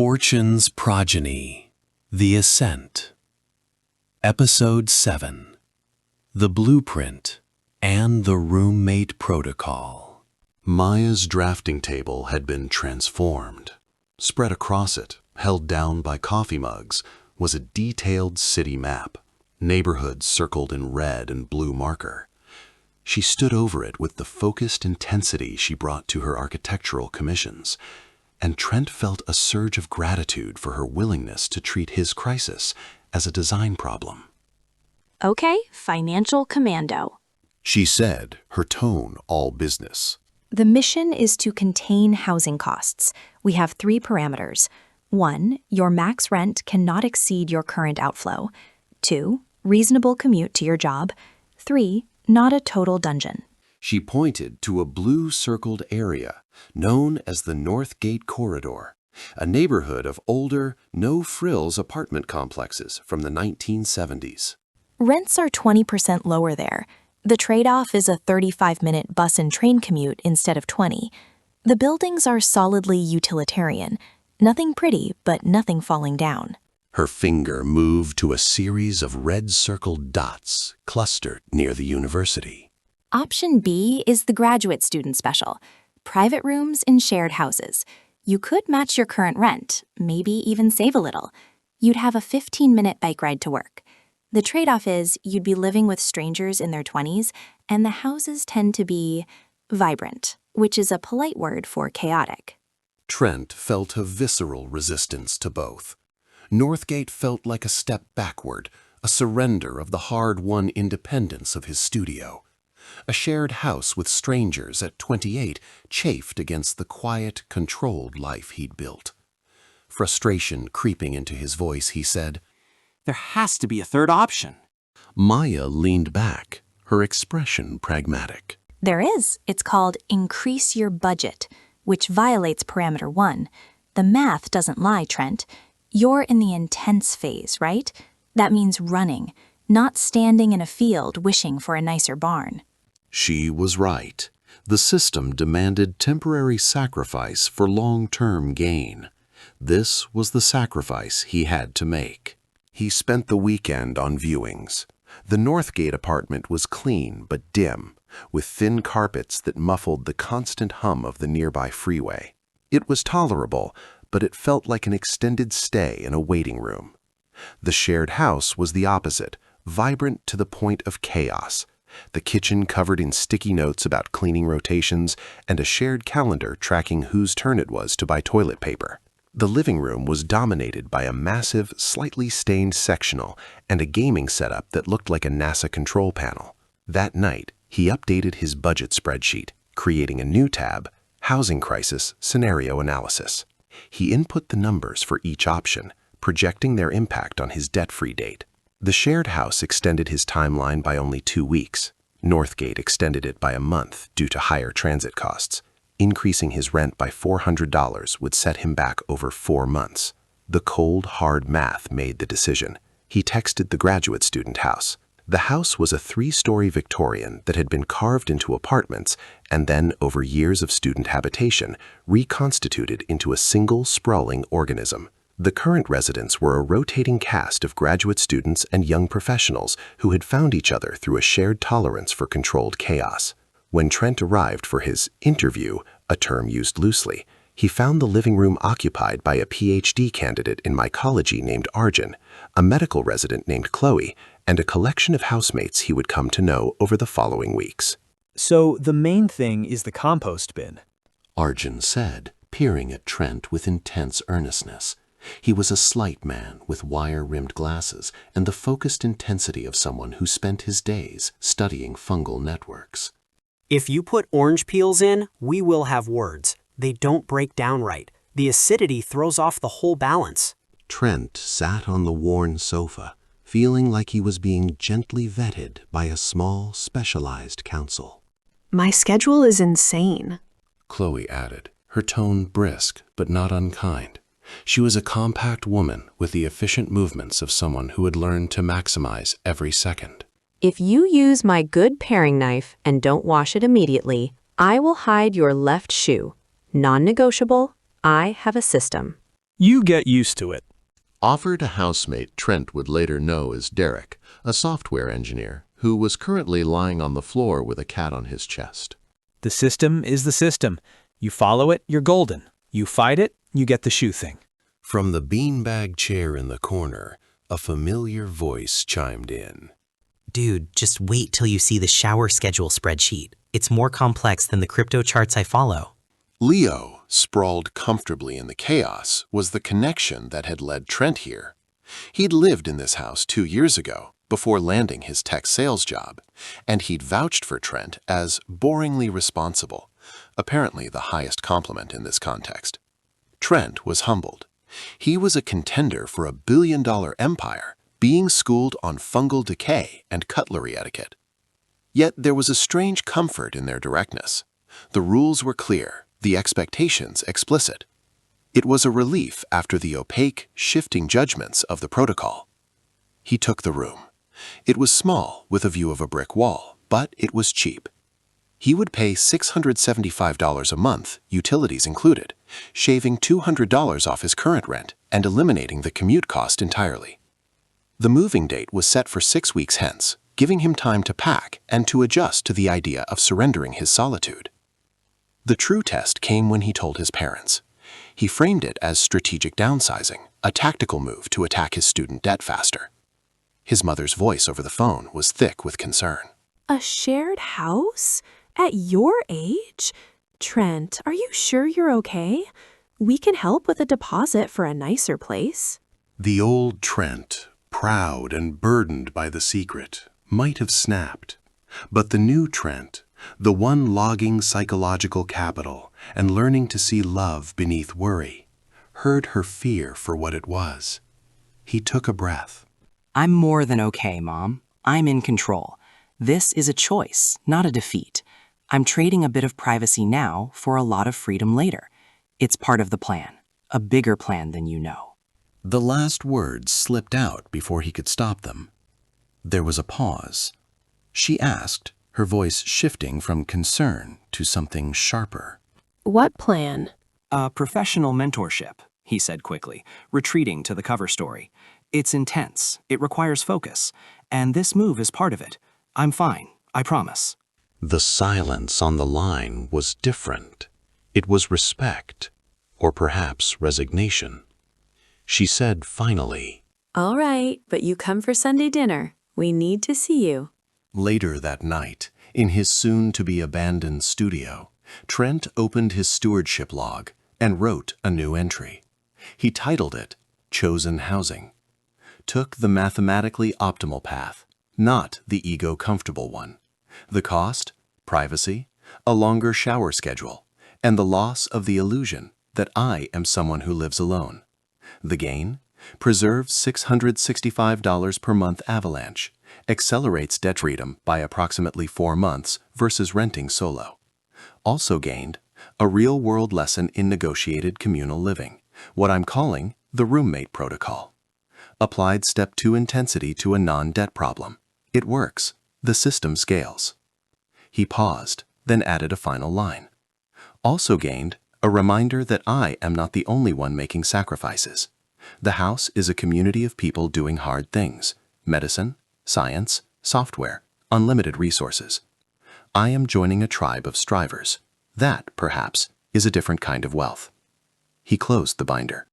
Fortune's Progeny, The Ascent. Episode 7. The Blueprint and the Roommate Protocol. Maya's drafting table had been transformed. Spread across it, held down by coffee mugs, was a detailed city map, neighborhoods circled in red and blue marker. She stood over it with the focused intensity she brought to her architectural commissions, and Trent felt a surge of gratitude for her willingness to treat his crisis as a design problem. Okay, financial commando. She said, her tone all business. The mission is to contain housing costs. We have 3 parameters. 1, your max rent cannot exceed your current outflow. 2, reasonable commute to your job. 3, not a total dungeon. She pointed to a blue-circled area known as the North Gate Corridor, a neighborhood of older, no-frills apartment complexes from the 1970s. Rents are 20% lower there. The trade-off is a 35-minute bus and train commute instead of 20. The buildings are solidly utilitarian. Nothing pretty, but nothing falling down. Her finger moved to a series of red-circled dots clustered near the university. Option B is the graduate student special. Private rooms in shared houses. You could match your current rent, maybe even save a little. You'd have a 15-minute bike ride to work. The trade-off is you'd be living with strangers in their 20s, and the houses tend to be vibrant, which is a polite word for chaotic. Trent felt a visceral resistance to both. Northgate felt like a step backward, a surrender of the hard-won independence of his studio. A shared house with strangers at 28 chafed against the quiet, controlled life he'd built. Frustration creeping into his voice, he said, "There has to be a third option." Maya leaned back, her expression pragmatic. There is. It's called increase your budget, which violates parameter 1. The math doesn't lie, Trent. You're in the intense phase, right? That means running, not standing in a field wishing for a nicer barn. She was right. The system demanded temporary sacrifice for long-term gain. This was the sacrifice he had to make. He spent the weekend on viewings. The Northgate apartment was clean but dim, with thin carpets that muffled the constant hum of the nearby freeway. It was tolerable, but it felt like an extended stay in a waiting room. The shared house was the opposite, vibrant to the point of chaos. The kitchen covered in sticky notes about cleaning rotations and a shared calendar tracking whose turn it was to buy toilet paper. The living room was dominated by a massive, slightly stained sectional and a gaming setup that looked like a NASA control panel. That night, he updated his budget spreadsheet, creating a new tab, Housing Crisis Scenario Analysis. He input the numbers for each option, projecting their impact on his debt-free date. The shared house extended his timeline by only 2 weeks. Northgate extended it by a month due to higher transit costs. Increasing his rent by $400 would set him back over 4 months. The cold, hard math made the decision. He texted the graduate student house. The house was a 3-story Victorian that had been carved into apartments and then, over years of student habitation, reconstituted into a single, sprawling organism. The current residents were a rotating cast of graduate students and young professionals who had found each other through a shared tolerance for controlled chaos. When Trent arrived for his interview, a term used loosely, he found the living room occupied by a PhD candidate in mycology named Arjun, a medical resident named Chloe, and a collection of housemates he would come to know over the following weeks. "So the main thing is the compost bin," Arjun said, peering at Trent with intense earnestness. He was a slight man with wire-rimmed glasses and the focused intensity of someone who spent his days studying fungal networks. If you put orange peels in, we will have words. They don't break down right. The acidity throws off the whole balance. Trent sat on the worn sofa, feeling like he was being gently vetted by a small, specialized council. "My schedule is insane," Chloe added, her tone brisk but not unkind. She was a compact woman with the efficient movements of someone who had learned to maximize every second. "If you use my good paring knife and don't wash it immediately, I will hide your left shoe. Non-negotiable, I have a system." You get used to it. Offered a housemate Trent would later know as Derek, a software engineer who was currently lying on the floor with a cat on his chest. The system is the system. You follow it, you're golden. You fight it, you get the shoe thing. From the beanbag chair in the corner, a familiar voice chimed in. Dude, just wait till you see the shower schedule spreadsheet. It's more complex than the crypto charts I follow. Leo, sprawled comfortably in the chaos, was the connection that had led Trent here. He'd lived in this house 2 years ago, before landing his tech sales job, and he'd vouched for Trent as boringly responsible, apparently the highest compliment in this context. Trent was humbled. He was a contender for a billion-dollar empire, being schooled on fungal decay and cutlery etiquette. Yet there was a strange comfort in their directness. The rules were clear, the expectations explicit. It was a relief after the opaque, shifting judgments of the protocol. He took the room. It was small, with a view of a brick wall, but it was cheap. He would pay $675 a month, utilities included, shaving $200 off his current rent and eliminating the commute cost entirely. The moving date was set for 6 weeks hence, giving him time to pack and to adjust to the idea of surrendering his solitude. The true test came when he told his parents. He framed it as strategic downsizing, a tactical move to attack his student debt faster. His mother's voice over the phone was thick with concern. A shared house? At your age? Trent, are you sure you're okay? We can help with a deposit for a nicer place. The old Trent, proud and burdened by the secret, might have snapped. But the new Trent, the one logging psychological capital and learning to see love beneath worry, heard her fear for what it was. He took a breath. I'm more than okay, Mom. I'm in control. This is a choice, not a defeat. I'm trading a bit of privacy now for a lot of freedom later. It's part of the plan, a bigger plan than you know. The last words slipped out before he could stop them. There was a pause. She asked, her voice shifting from concern to something sharper. What plan? Professional mentorship, he said quickly, retreating to the cover story. It's intense, it requires focus, and this move is part of it. I'm fine, I promise. The silence on the line was different. It was respect, or perhaps resignation. She said finally, All right, but you come for Sunday dinner. We need to see you. Later that night, in his soon-to-be-abandoned studio, Trent opened his stewardship log and wrote a new entry. He titled it, Chosen Housing. Took the mathematically optimal path, not the ego-comfortable one. The cost, privacy, a longer shower schedule, and the loss of the illusion that I am someone who lives alone. The gain? Preserves $665 per month avalanche, accelerates debt freedom by approximately 4 months versus renting solo. Also gained, a real-world lesson in negotiated communal living, what I'm calling the roommate protocol. Applied step 2 intensity to a non-debt problem. It works. The system scales. He paused, then added a final line. Also gained, a reminder that I am not the only one making sacrifices. The house is a community of people doing hard things. Medicine, science, software, unlimited resources. I am joining a tribe of strivers. That, perhaps, is a different kind of wealth. He closed the binder.